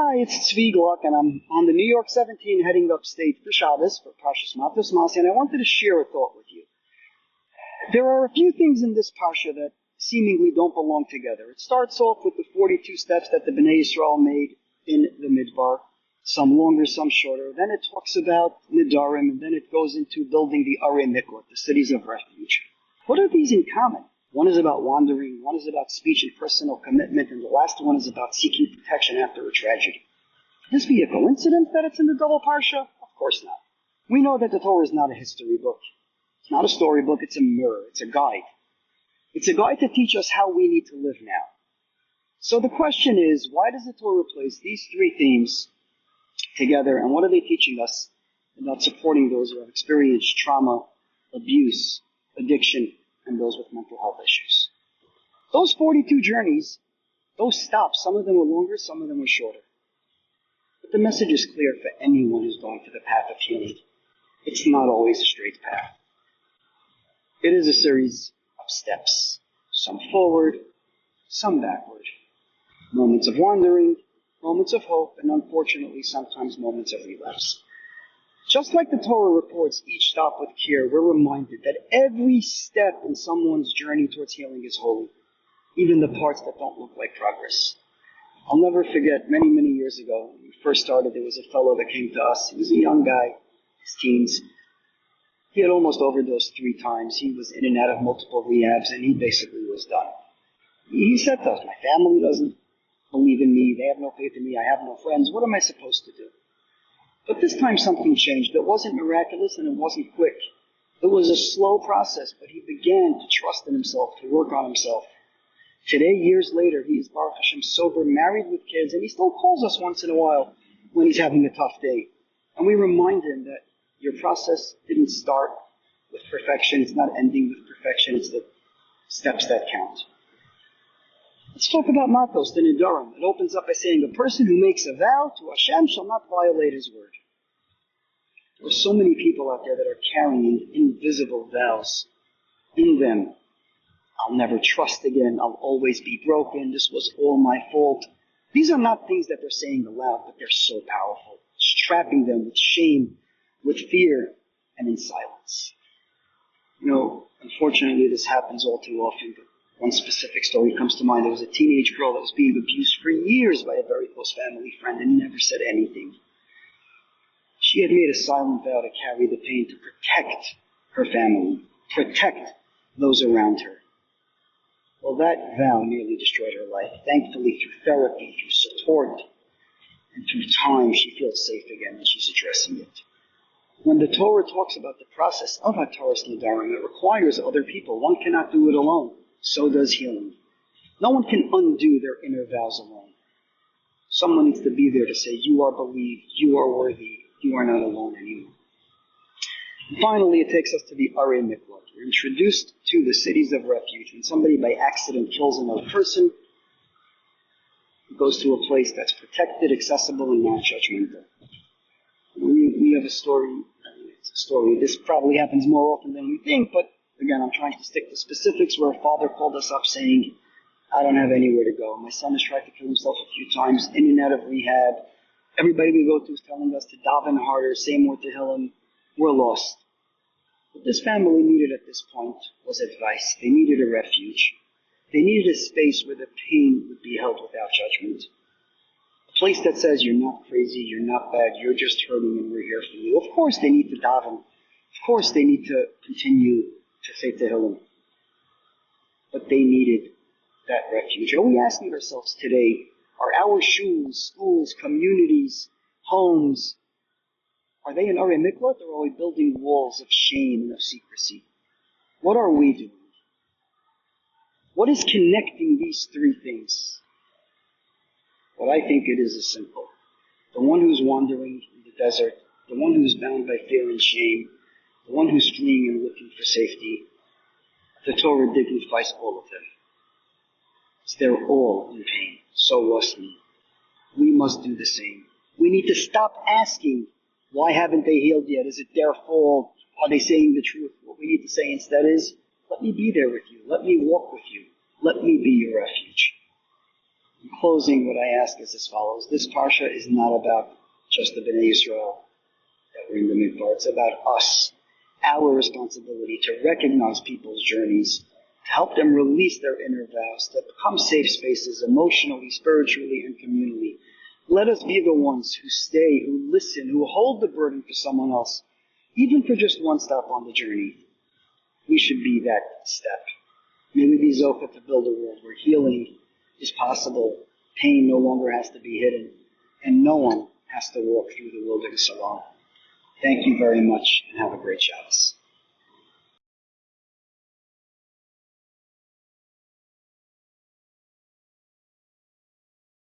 Hi, it's Zvi Gluck, and I'm on the New York 17 heading upstate for Shabbos, for Parshas Matos-Masei, and I wanted to share a thought with you. There are a few things in this Parsha that seemingly don't belong together. It starts off with the 42 steps that the Bnei Yisrael made in the dvar, some longer, some shorter. Then it talks about Nidarim, and then it goes into building the Mikot, the cities of refuge. What are these in common? One is about wandering, one is about speech and personal commitment, and the last one is about seeking protection after a tragedy. Could this be a coincidence that it's in the double Parsha? Of course not. We know that the Torah is not a history book. It's not a storybook, it's a mirror, it's a guide. It's a guide to teach us how we need to live now. So the question is, why does the Torah place these three themes together, and what are they teaching us about supporting those who have experienced trauma, abuse, addiction, and those with mental health issues? Those 42 journeys, those stops, some of them were longer, some of them were shorter. But the message is clear for anyone who's going to the path of healing. It's not always a straight path. It is a series of steps, some forward, some backward. Moments of wandering, moments of hope, and unfortunately sometimes moments of relapse. Just like the Torah reports each stop with care, we're reminded that every step in someone's journey towards healing is holy, even the parts that don't look like progress. I'll never forget, many, many years ago, when we first started, there was a fellow that came to us. He was a young guy, his teens. He had almost overdosed 3 times. He was in and out of multiple rehabs, and he basically was done. He said to us, my family doesn't believe in me, they have no faith in me, I have no friends, what am I supposed to do? But this time something changed. It wasn't miraculous and it wasn't quick. It was a slow process, but he began to trust in himself, to work on himself. Today, years later, he is Baruch Hashem sober, married with kids, and he still calls us once in a while when he's having a tough day. And we remind him that your process didn't start with perfection, it's not ending with perfection, it's the steps that count. Let's talk about Matos, the Nidarim. It opens up by saying, a person who makes a vow to Hashem shall not violate his word. There are so many people out there that are carrying invisible vows in them. I'll never trust again. I'll always be broken. This was all my fault. These are not things that they're saying aloud, but they're so powerful. It's trapping them with shame, with fear, and in silence. Unfortunately, this happens all too often. But one specific story comes to mind. There was a teenage girl that was being abused for years by a very close family friend and never said anything. She had made a silent vow to carry the pain, to protect her family, protect those around her. Well, that vow nearly destroyed her life. Thankfully, through therapy, through support, and through time, she feels safe again and she's addressing it. When the Torah talks about the process of Hataras Nidarim, it requires other people. One cannot do it alone. So does healing. No one can undo their inner vows alone. Someone needs to be there to say, you are believed, you are worthy, you are not alone anymore. And finally, it takes us to the Mikot. We're introduced to the cities of refuge. When somebody by accident kills another person, it goes to a place that's protected, accessible, and non-judgmental. We have a story. It's a story. This probably happens more often than we think, but again, I'm trying to stick to specifics, where a father called us up saying, I don't have anywhere to go. My son has tried to kill himself a few times, in and out of rehab. Everybody we go to is telling us to daven harder, say more to Tehillim. We're lost. What this family needed at this point was advice. They needed a refuge. They needed a space where the pain would be held without judgment. A place that says, you're not crazy, you're not bad, you're just hurting and we're here for you. Of course they need to daven. Of course they need to continue to say Tehillim. But they needed that refuge. Are we asking ourselves today, are our shuls, schools, communities, homes, are they in Mikot, or are we building walls of shame and of secrecy? What are we doing? What is connecting these three things? Well, I think it is as simple. The one who's wandering in the desert, the one who's bound by fear and shame, the one who's fleeing and looking for safety, the Torah dignifies all of them. They're all in pain. So was he. We must do the same. We need to stop asking, why haven't they healed yet? Is it their fault? Are they saying the truth? What we need to say instead is, let me be there with you. Let me walk with you. Let me be your refuge. In closing, what I ask is as follows. This Parsha is not about just the Bnei Yisrael that we're in the midbar. It's about us, our responsibility to recognize people's journeys, to help them release their inner vows, to become safe spaces emotionally, spiritually, and communally. Let us be the ones who stay, who listen, who hold the burden for someone else, even for just one stop on the journey. We should be that step. May we be Zocha to build a world where healing is possible, pain no longer has to be hidden, and no one has to walk through the wilderness alone. Thank you very much, and have a great Shabbos.